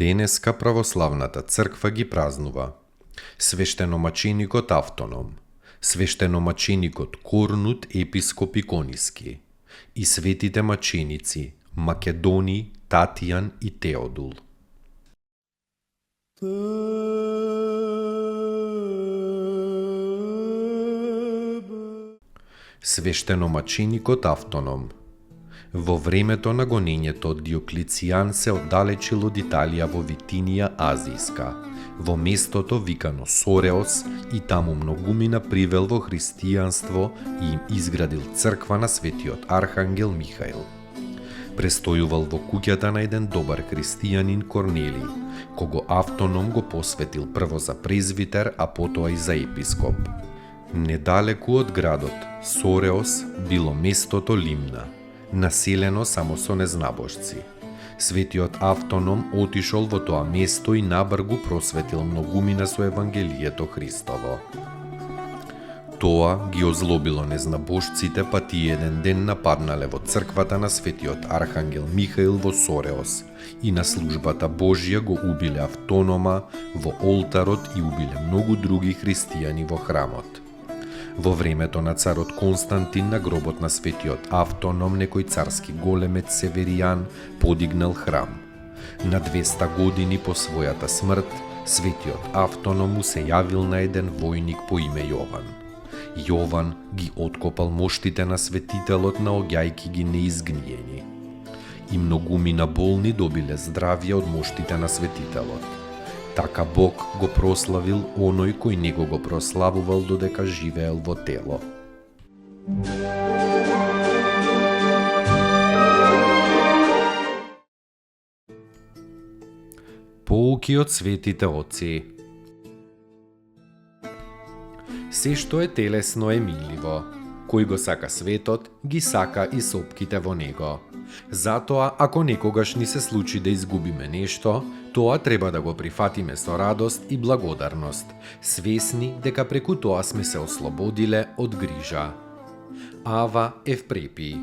Денеска православната црква ги празнува свештеномаченикот Автоном, свештеномаченикот Корнут епископ Икониски и светите маченици Македони, Татијан и Теодул. Свештеномаченикот Автоном. Во времето на гонењето од Диоклицијан се оддалечил од Италија во Витинија Азијска, во местото викано Сореос, и таму многумина привел во христијанство и им изградил црква на светиот архангел Михаил. Престојувал во куќата на еден добар христијанин Корнелиј, кого Автоном го посветил прво за презвитер, а потоа и за епископ. Недалеку од градот Сореос било местото Лимна, населено само со незнабожци. Светиот Автоном отишол во тоа место и набар го просветил многумина со Евангелието Христово. Тоа ги озлобило незнабожците, па тие еден ден нападнале во црквата на светиот архангел Михаил во Сореос и на службата Божја го убиле Автонома во олтарот и убиле многу други христијани во храмот. Во времето на царот Константин на гробот на светиот Автоном некој царски големец Северијан подигнал храм. На 200 години по својата смрт, светиот Автоном му се јавил на еден војник по име Јован. Јован ги откопал моштите на светителот, наоѓајки ги неизгниени. И многумина болни добиле здравје од моштите на светителот. Така Бог го прославил оној кој него го прославувал додека живеел во тело. Поуки од светите отци. Се што е телесно е миливо. Кој го сака светот, ги сака и сопките во него. Затоа, ако некогаш ни се случи да изгубиме нешто, тоа треба да го прифатиме со радост и благодарност, свесни дека преку тоа сме се ослободиле од грижа. Ава Евпрепиј.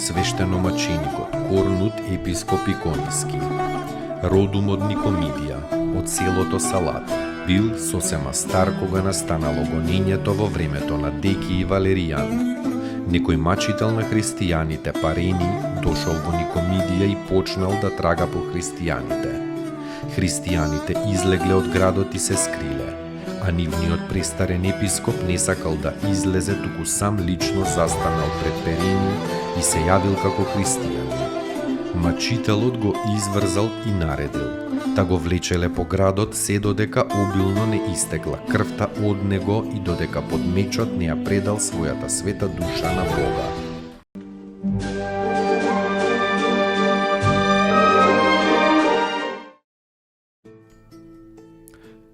Свештеномаченикот Корнут епископ Икониски, родум од Никомидија, од селото Салат, бил сосема стар кога настанало гонењето во времето на Деки и Валеријан. Некој мачител на христијаните Парени дошол во Никомидија и почнал да трага по христијаните. Христијаните излегле од градот и се скриле, а нивниот престарен епископ не сакал да излезе, туку сам лично застанал пред Парени и се јавил како христијанин. Мачителот го изврзал и наредил да го влечеле по градот се додека обилно не истекла крвта од него и додека под мечот не ја предал својата света душа на Бога.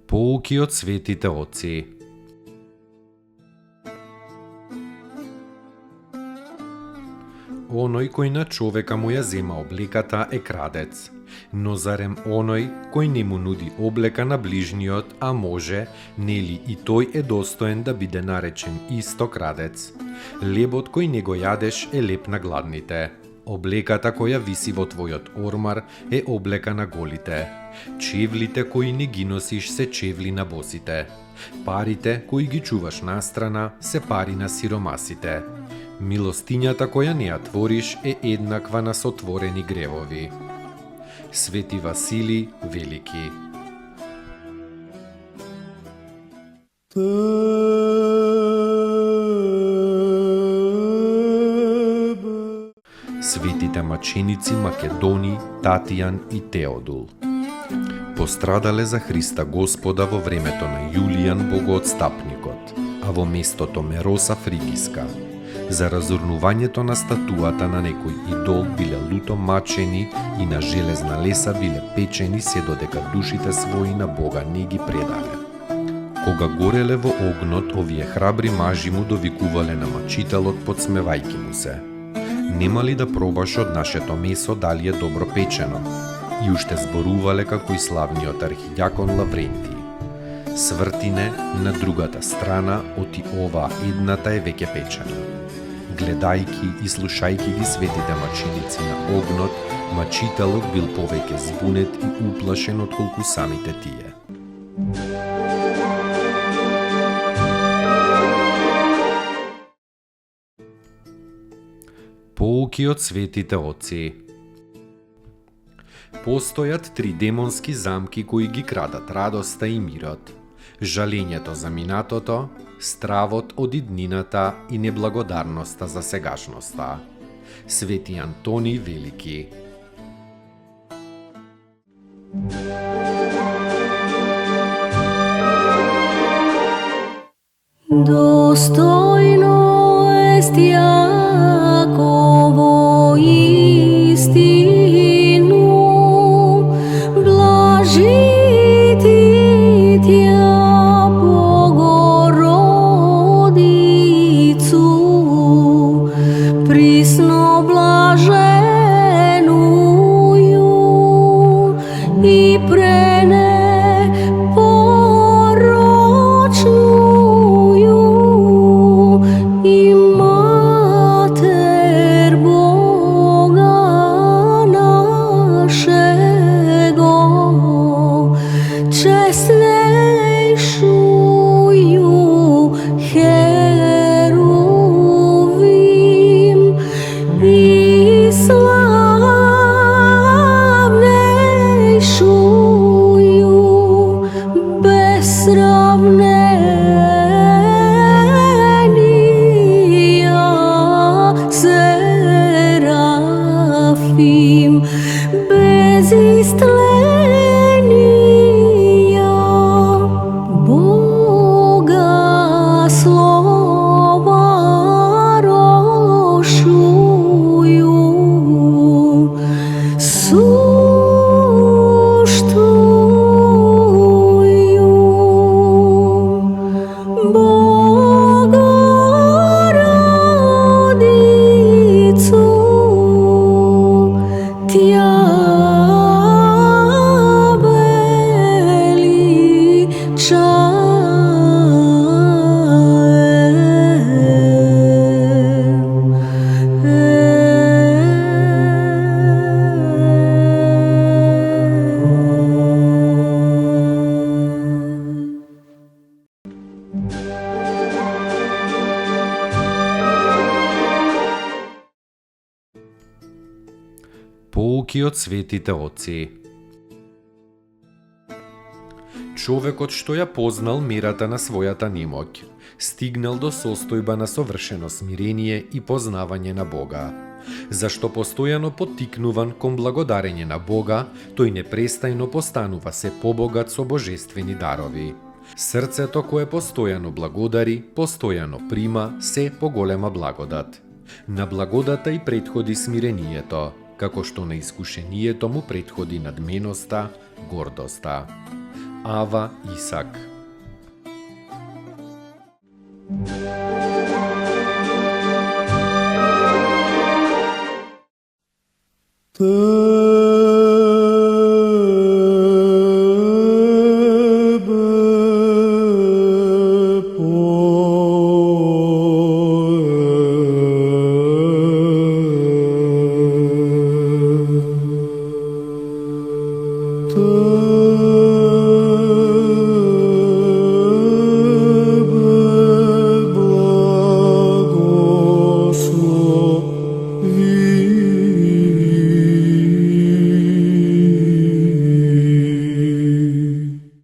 Поуки од светите отци. Оној кој на човека му ја зема облеката е крадец, но зарем оној кој не му нуди облека на ближниот, а може, нели и тој е достоен да биде наречен исто крадец. Лебот кој не го јадеш е леп на гладните. Облеката која виси во твојот ормар е облека на голите. Чевлите кои не ги носиш се чевли на босите. Парите кои ги чуваш настрана се пари на сиромасите. Милостињата која не ја твориш е еднаква на сотворени гревови. Свети Василий Велики. Светите маченици Македони, Татијан и Теодул. пострадале за Христа Господа во времето на Јулијан Богоотстапникот, а во местото Мероса Фригиска. За разурнувањето на статуата на некој идол биле люто мачени и на железна леса биле печени се додека душите своји на Бога не ги предале. Кога гореле во огнот, овие храбри мажи му довикувале на мачителот подсмевајки му се. Нема ли да пробаш од нашето месо дали е добро печено? И уште зборувале како и славниот архидјакон Лаврентий. Свртине, на другата страна, оти ова едната е веќе печена. Гледајки и слушајки ги светите маченици на огнот, мачителот бил повеќе збунет и уплашен отколку самите тие. Поуки од светите оци. Постојат 3 демонски замки кои ги крадат радоста и мирот. Жалењето за минатото, стравот од иднината и неблагодарноста за сегашноста. Свети Антони Велики. Достојно ест Јаково истину, блажити тја Богородицу, присно блаженују и пренепорочнују и Матер Бога нашего, честнейшую Херувим и славнейшую без сравнения Серафим, без истления Бога слова рошую, суштую Богородицу, тја Поуки од светите оци. Човекот што ја познал мерата на својата немоќ, стигнал до состојба на совршено смирение и познавање на Бога. Зашто постојано поттикнуван кон благодарење на Бога, тој непрестајно постанува се побогат со божествени дарови. Срцето кое постојано благодари, постојано прима се поголема благодат. На благодата и претходи смирението, како што на искушението му претходи надменоста, гордоста. Ава Исак. Te